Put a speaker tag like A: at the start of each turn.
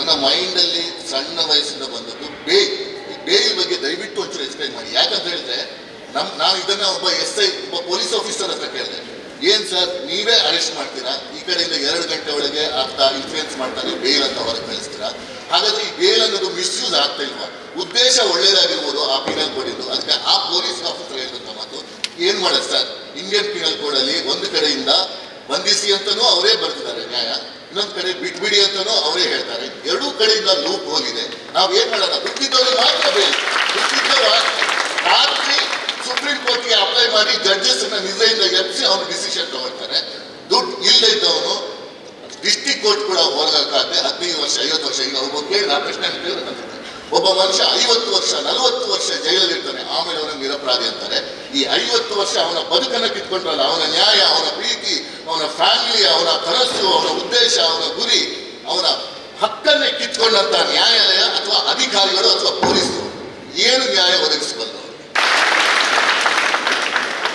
A: ನನ್ನ ಮೈಂಡಲ್ಲಿ ಸಣ್ಣ ವಯಸ್ಸಿಂದ ಬಂದದ್ದು ಬೇಲ್. ಬೇಲ್ ಬಗ್ಗೆ ದಯವಿಟ್ಟು ಒಂಚೂರು ಎಕ್ಸ್ಪ್ಲೈನ್ ಮಾಡಿ. ಯಾಕಂತ ಹೇಳಿದ್ರೆ ನಾವು ಇದನ್ನ ಒಬ್ಬ SI ಒಬ್ಬ ಪೊಲೀಸ್ ಆಫೀಸರ್ ಹತ್ರ ಕೇಳಿದೆ, ಏನ್ ಸರ್ ನೀವೇ ಅರೆಸ್ಟ್ ಮಾಡ್ತೀರಾ, ಈ ಕಡೆಯಿಂದ 2 ಗಂಟೆ ಒಳಗೆ ಆಗ್ತಾ ಇನ್ಫ್ಲೂಯೆನ್ಸ್ ಮಾಡ್ತಾನೆ ಬೇಲ್ ಅಂತ ಹೊರಗೆ ಕಳಿಸ್ತೀರಾ, ಹಾಗಾದ್ರೆ ಈ ಬೇಲ್ ಅನ್ನೋದು ಮಿಸ್ಯೂಸ್ ಆಗ್ತಾ ಇಲ್ವಾ? ಉದ್ದೇಶ ಒಳ್ಳೇದಾಗಿರ್ಬೋದು ಆ ಪೀನಲ್ ಕೋಡ್ ಇದ್ದು, ಅದಕ್ಕೆ ಆ ಪೊಲೀಸ್ ಆಫೀಸರ್ ಹೇಳಿದಂತ ಮಾತು ಏನ್ ಮಾಡೋದು ಸರ್, ಇಂಡಿಯನ್ ಪೀನಲ್ ಕೋಡ್ ಅಲ್ಲಿ ಒಂದು ಕಡೆಯಿಂದ ಬಂಧಿಸಿ ಅಂತಾನೂ ಅವರೇ ಬರ್ತಿದ್ದಾರೆ ನ್ಯಾಯ, ಇನ್ನೊಂದು ಕಡೆ ಬಿಟ್ಬಿಡಿ ಅಂತಾನೂ ಅವರೇ ಹೇಳ್ತಾರೆ. ಎರಡೂ ಕಡೆಯಿಂದ ಲೂಪ್ ಹೋಗಿದೆ. ನಾವ್ ಏನ್ ಮಾಡೋಣ, ದುಡ್ಡಿದ್ದವ್ರಿಗೆ ಮಾತ್ರ ಬೇಲ್. ದುಡ್ಡಿದ್ದವ ರಾತ್ರಿ ಸುಪ್ರೀಂ ಕೋರ್ಟ್ಗೆ ಅಪ್ಲೈ ಮಾಡಿ ಜಡ್ಜಸ್ ನಿಜೆಯಿಂದ ಎಬ್ಬಿಸಿ ಅವನು ಡಿಸಿಷನ್ ತಗೊಳ್ತಾರೆ. ದುಡ್ಡು ಇಲ್ಲದೆ ಇದ್ದವನು ಡಿಸ್ಟ್ರಿಕ್ಟ್ ಕೋರ್ಟ್ ಕೂಡ ಹೋಗಕ್ಕಾಗದೆ 15 ವರ್ಷ 50 ವರ್ಷ ಈಗ ಒಬ್ಬ ಕೇಳಿದ ಪ್ರಶ್ನೆ ಕೇಳಿದ್ರೆ ಒಬ್ಬ ಮನುಷ್ಯ 50 ವರ್ಷ 40 ವರ್ಷ ಜೈಲಲ್ಲಿ ಇರ್ತಾನೆ, ಆಮೇಲೆ ಅವನ ನಿರಪರಾಧಿ ಅಂತಾರೆ. ಈ 50 ವರ್ಷ ಅವನ ಬದುಕನ್ನು ಕಿತ್ಕೊಂಡ್ರಲ್ಲ, ಅವನ ನ್ಯಾಯ, ಅವನ ಪ್ರೀತಿ, ಅವನ ಫ್ಯಾಮಿಲಿ, ಅವನ ಕನಸು, ಅವನ ಉದ್ದೇಶ, ಅವನ ಗುರಿ, ಅವನ ಹಕ್ಕನ್ನೇ ಕಿತ್ಕೊಂಡಂತ ನ್ಯಾಯಾಲಯ ಅಥವಾ ಅಧಿಕಾರಿಗಳು ಅಥವಾ ಪೊಲೀಸ್